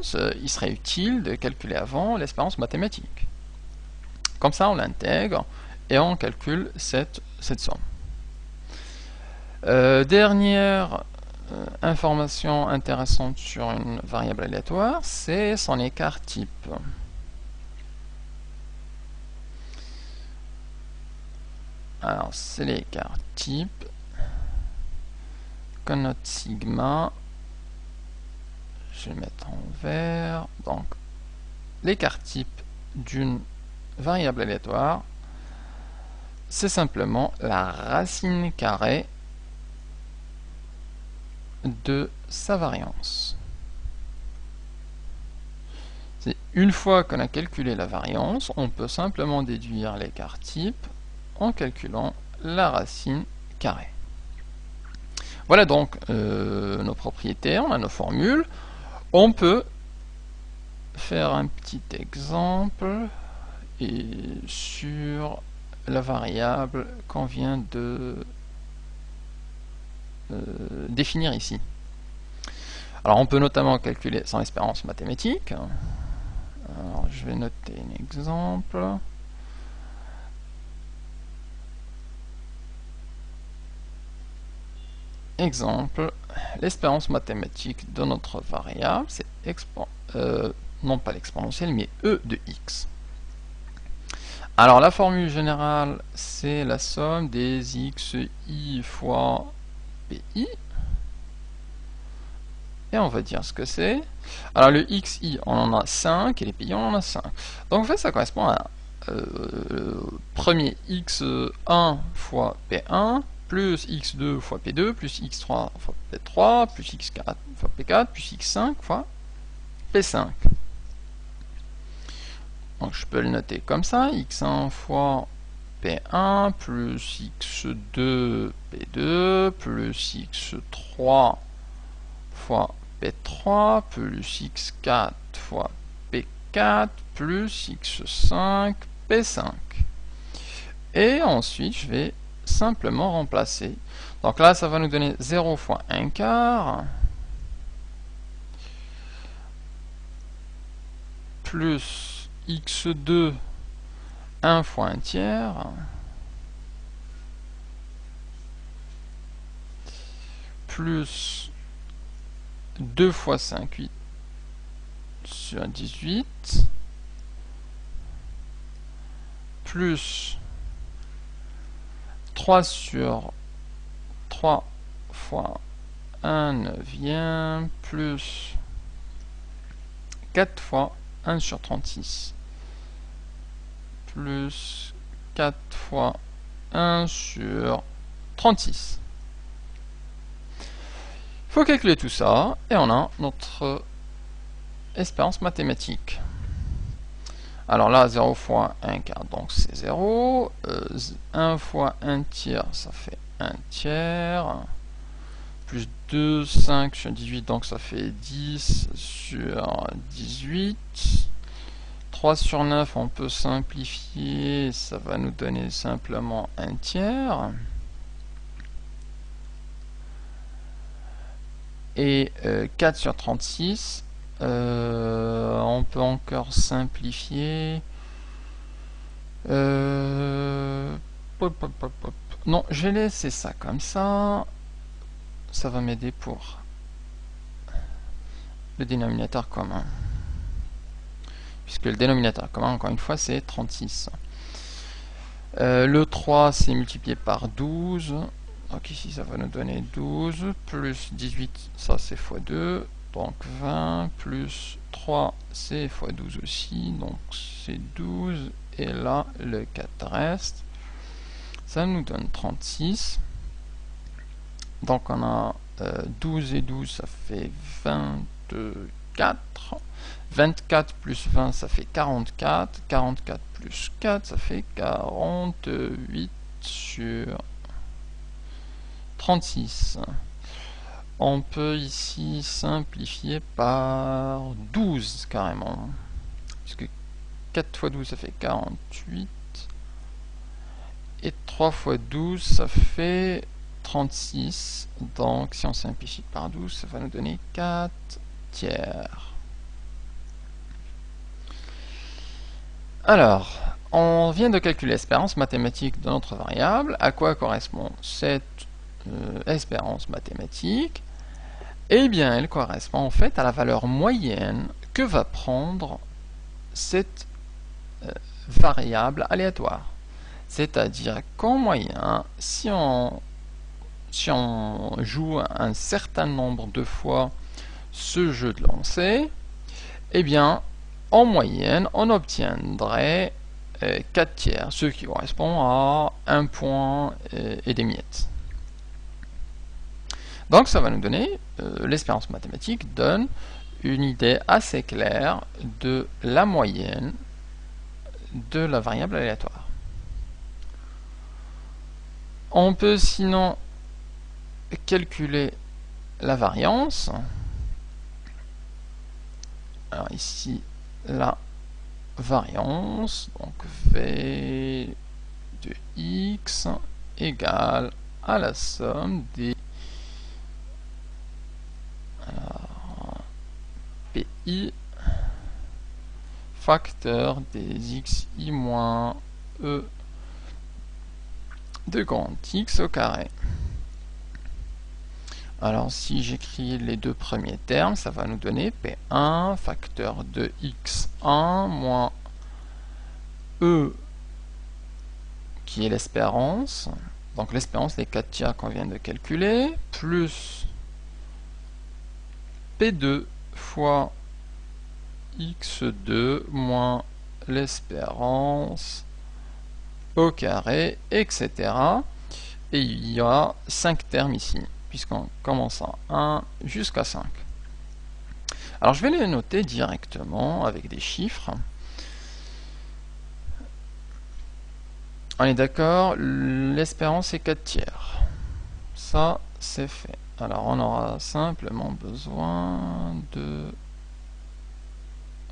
variance, il serait utile de calculer avant l'espérance mathématique. Comme ça, on l'intègre et on calcule cette somme. Dernière information intéressante sur une variable aléatoire, c'est son écart type. Alors, c'est l'écart type qu'on note sigma. Je vais le mettre en vert. Donc, l'écart type d'une variable aléatoire, c'est simplement la racine carrée de sa variance. Une fois qu'on a calculé la variance, on peut simplement déduire l'écart type en calculant la racine carrée. Voilà donc nos propriétés, on a nos formules. On peut faire un petit exemple sur la variable qu'on vient de définir ici. Alors on peut notamment calculer son espérance mathématique. Alors je vais noter un exemple. Exemple, l'espérance mathématique de notre variable, c'est non pas l'exponentielle, mais e de x. Alors la formule générale, c'est la somme des xi fois pi. Et on va dire ce que c'est. Alors le xi, on en a 5, et les pi, on en a 5. Donc en fait, ça correspond à premier x1 fois p1, plus x2 fois p2, plus x3 fois p3, plus x4 fois p4, plus x5 fois p5. Donc je peux le noter comme ça, x1 fois p1, plus x2 p2, plus x3 fois p3, plus x4 fois p4, plus x5 p5. Et ensuite, je vais simplement remplacer. Donc là, ça va nous donner 0 fois 1 quart, plus x2, 1 fois 1 tiers, plus 2 fois 5, 8 sur 18, plus 3 sur 3 fois 1 neuvième, plus 4 fois 1 sur 36, plus 4 fois 1 sur 36. Il faut calculer tout ça, et on a notre espérance mathématique. Alors là, 0 fois 1 quart, donc c'est 0. 1 fois 1 tiers, ça fait 1 tiers. Plus 2, 5 sur 18, donc ça fait 10 sur 18. 3 sur 9, on peut simplifier, ça va nous donner simplement 1 tiers. Et 4 sur 36, on peut encore simplifier. Non, je vais laisser ça comme ça. Ça va m'aider pour le dénominateur commun. Puisque le dénominateur commun, encore une fois, c'est 36. Le 3, c'est multiplié par 12. Donc ici, ça va nous donner 12. Plus 18, ça c'est x 2. Donc 20 plus 3, c'est x 12 aussi. Donc c'est 12. Et là, le 4 reste. Ça nous donne 36. Donc on a 12 et 12, ça fait 24. 24 plus 20, ça fait 44. 44 plus 4, ça fait 48 sur 36. On peut ici simplifier par 12 carrément. Puisque 4 fois 12, ça fait 48. Et 3 fois 12, ça fait 36. Donc si on simplifie par 12, ça va nous donner 4 tiers. Alors, on vient de calculer l'espérance mathématique de notre variable. À quoi correspond cette espérance mathématique? Eh bien, elle correspond en fait à la valeur moyenne que va prendre cette variable aléatoire. C'est-à-dire qu'en moyenne, si on joue un certain nombre de fois ce jeu de lancer, eh bien, en moyenne, on obtiendrait 4 tiers, ce qui correspond à 1 point et des miettes. Donc ça va nous donner, l'espérance mathématique donne une idée assez claire de la moyenne de la variable aléatoire. On peut sinon calculer la variance. Alors ici, la variance, donc V de x égale à la somme des PI facteur des xi moins e de grand X au carré. Alors si j'écris les deux premiers termes, ça va nous donner P1 facteur de x1 moins E qui est l'espérance. Donc l'espérance, les 4 tiers qu'on vient de calculer, plus P2 fois x2 moins l'espérance au carré, etc. Et il y a 5 termes ici, puisqu'on commence à 1 jusqu'à 5. Alors je vais les noter directement avec des chiffres. On est d'accord, l'espérance est 4 tiers. Ça, c'est fait. Alors on aura simplement besoin de...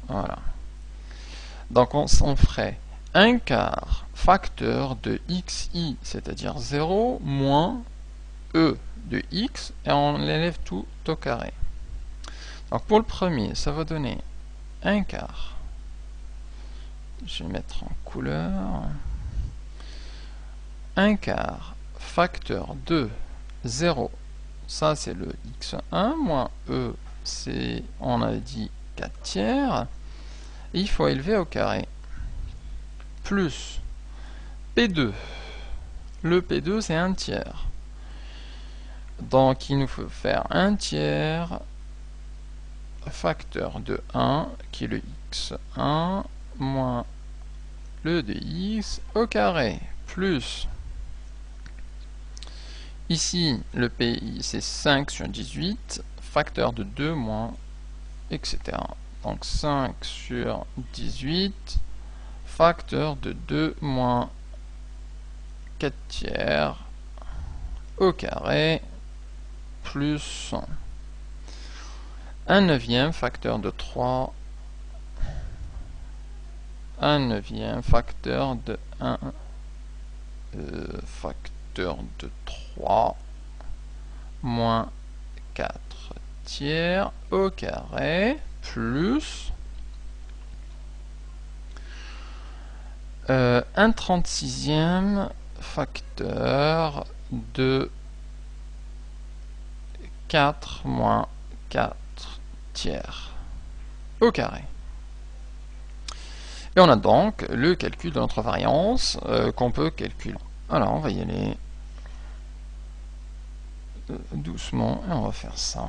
Voilà. Donc on ferait 1 quart facteur de xi, c'est-à-dire 0, moins e de x, et on l'élève tout au carré. Donc pour le premier, ça va donner 1 quart. Je vais mettre en couleur. 1 quart facteur de 0, ça c'est le x1, moins e, c'est, on a dit 4 tiers, et il faut élever au carré, plus P2, le P2 c'est 1 tiers, donc il nous faut faire 1 tiers facteur de 1, qui est le x1, moins le de x au carré, plus, ici le PI c'est 5 sur 18, facteur de 2 moins, etc. Donc 5 sur 18, facteur de 2 moins 4 tiers au carré, plus 1 neuvième facteur de 3, 1 neuvième facteur de 1, facteur de 3, moins 4 tiers au carré, plus 1 36e facteur de 4 moins 4 tiers au carré. Et on a donc le calcul de notre variance qu'on peut calculer. Alors on va y aller doucement et on va faire ça.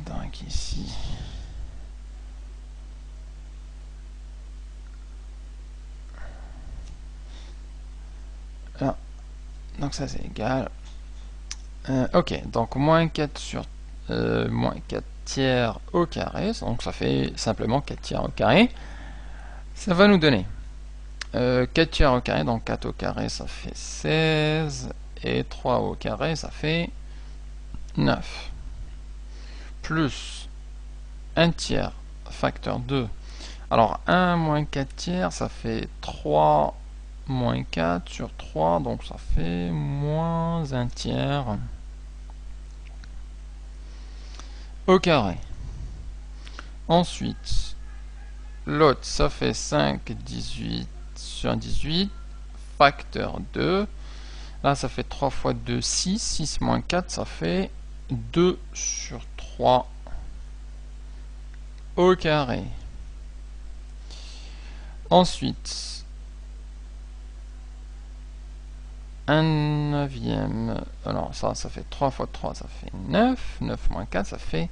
Donc ici, là, donc ça c'est égal. Ok, donc moins 4 sur moins 4 tiers au carré, donc ça fait simplement 4 tiers au carré. Ça va nous donner 4 tiers au carré, donc 4 au carré ça fait 16, et 3 au carré ça fait 9. Plus 1 tiers facteur 2. Alors 1 moins 4 tiers ça fait 3 moins 4 sur 3, donc ça fait moins 1 tiers au carré. Ensuite, l'autre, ça fait 5, 18 sur 18, facteur 2. Là, ça fait 3 fois 2, 6. 6 moins 4, ça fait 2 sur 3 au carré. Ensuite, 1 neuvième. Alors ça fait 3 fois 3, ça fait 9. 9 moins 4, ça fait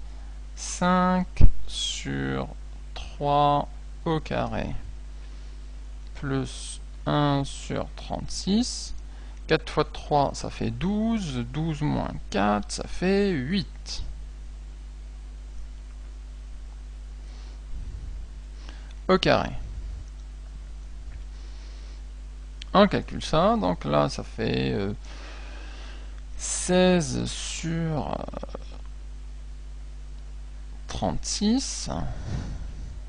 5 sur 3 au carré. Plus 1 sur 36. 4 fois 3, ça fait 12. 12 moins 4, ça fait 8. Au carré. On calcule ça, donc là ça fait 16 sur 36.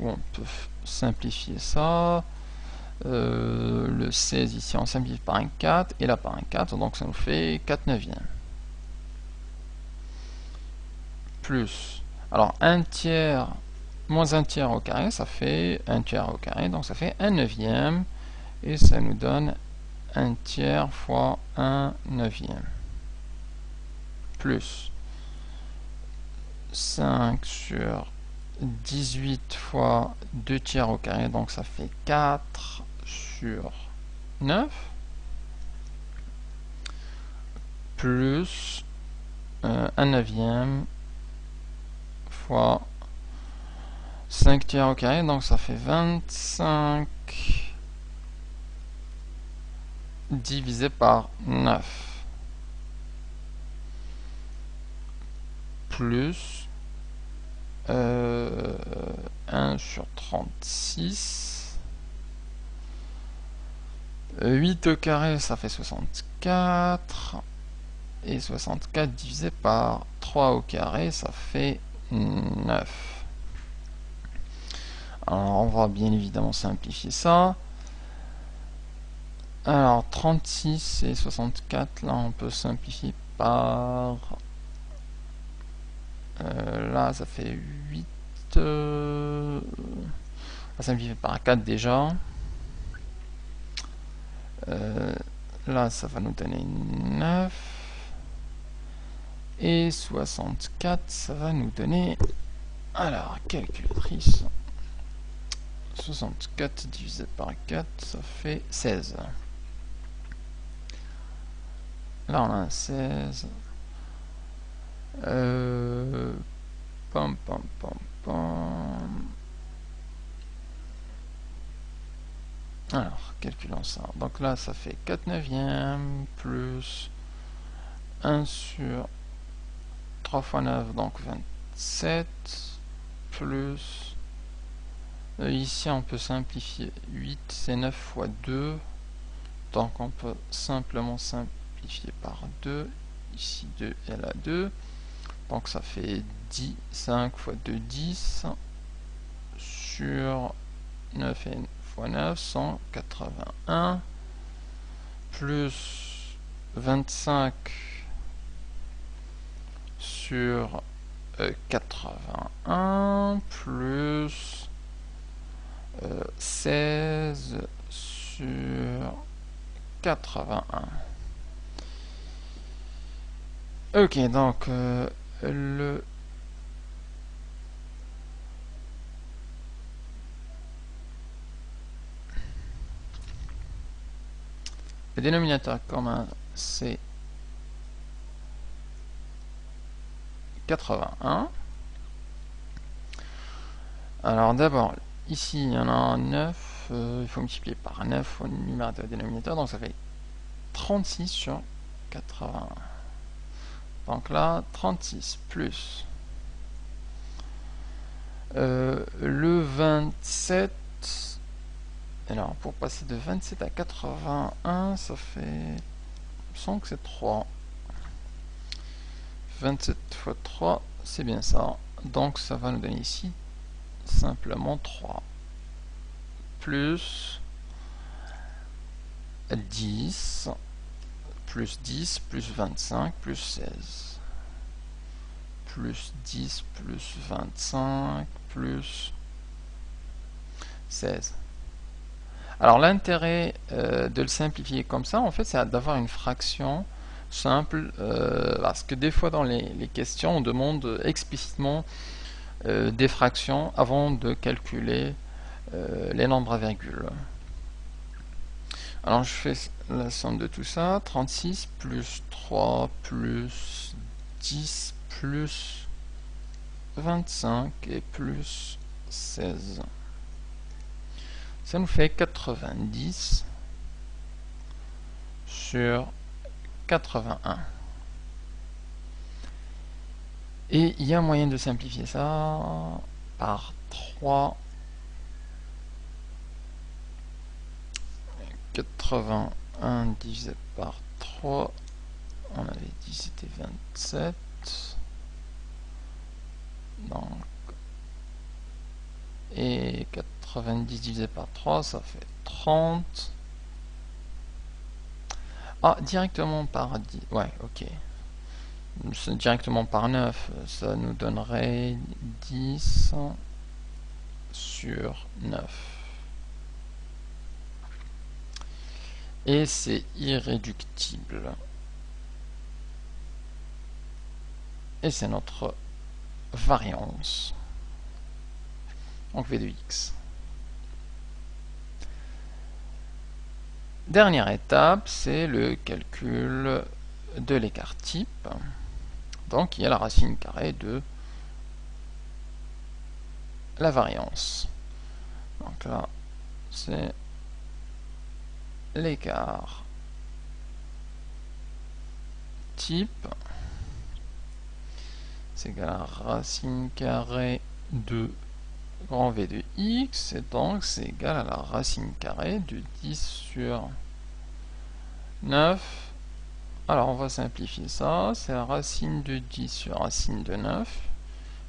On peut simplifier ça. Le 16 ici on simplifie par un 4 et là par un 4, donc ça nous fait 4 neuvièmes. Plus, alors 1 tiers moins 1 tiers au carré, ça fait 1 tiers au carré, donc ça fait 1 neuvième. Et ça nous donne 1 tiers fois 1 neuvième. Plus 5 sur 18 fois 2 tiers au carré, donc ça fait 4 sur 9. Plus 1 neuvième fois 5 tiers au carré, donc ça fait 25 divisé par 9. Plus 1 sur 36. 8 au carré, ça fait 64. Et 64 divisé par 3 au carré, ça fait 9. Alors on va bien évidemment simplifier ça. Alors 36 et 64, là on peut simplifier par... là ça fait 8. On va simplifier par 4 déjà. Là ça va nous donner 9. Et 64, ça va nous donner... Alors, calculatrice. 64 divisé par 4, ça fait 16. Là, on a un 16. Pam, pam, pam, pam. Alors, calculons ça. Donc là, ça fait 4 neuvièmes plus 1 sur 3 fois 9, donc 27, plus... ici, on peut simplifier. 8, c'est 9 fois 2. Donc, on peut simplement simplifier par 2. Ici, 2 et là, 2. Donc, ça fait 10. 5 fois 2, 10. Sur 9 et fois 9, 181. Plus 25 sur 81. Plus 16 sur 81. Ok, donc le dénominateur commun c'est 81. Alors d'abord, ici il y en a 9, il faut multiplier par 9 au numérateur et au dénominateur, donc ça fait 36 sur 81. Donc là, 36 plus le 27. Alors pour passer de 27 à 81, ça fait... il me semble que c'est 3. 27 fois 3, c'est bien ça. Donc ça va nous donner ici simplement 3. Plus 10, plus 10, plus 25, plus 16. Plus 10, plus 25, plus 16. Alors l'intérêt de le simplifier comme ça, en fait, c'est d'avoir une fraction simple, parce que des fois dans les questions, on demande explicitement des fractions avant de calculer les nombres à virgule. Alors je fais la somme de tout ça, 36 plus 3 plus 10 plus 25 et plus 16. Ça nous fait 90 sur 81. Et il y a moyen de simplifier ça par 3. 81 divisé par 3, on avait dit c'était 27. Donc, et 90 divisé par 3, ça fait 30. Ah, directement par 10. Ouais, ok. Directement par 9, ça nous donnerait 10 sur 9. Et c'est irréductible. Et c'est notre variance. Donc V de x. Dernière étape, c'est le calcul de l'écart type. Donc il y a la racine carrée de la variance. Donc là, c'est l'écart type. C'est égal à racine carrée de grand V de x, et donc c'est égal à la racine carrée de 10 sur 9. Alors on va simplifier ça, c'est la racine de 10 sur racine de 9,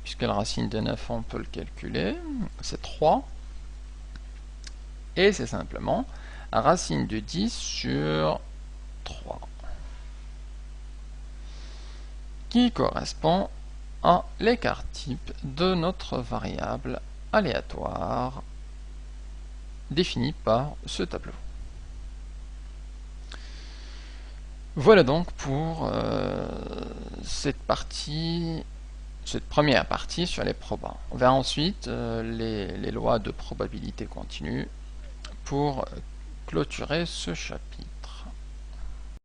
puisque la racine de 9 on peut le calculer, c'est 3, et c'est simplement la racine de 10 sur 3, qui correspond à l'écart type de notre variable aléatoire définie par ce tableau. Voilà donc pour cette première partie sur les probas. On verra ensuite les lois de probabilité continue pour clôturer ce chapitre.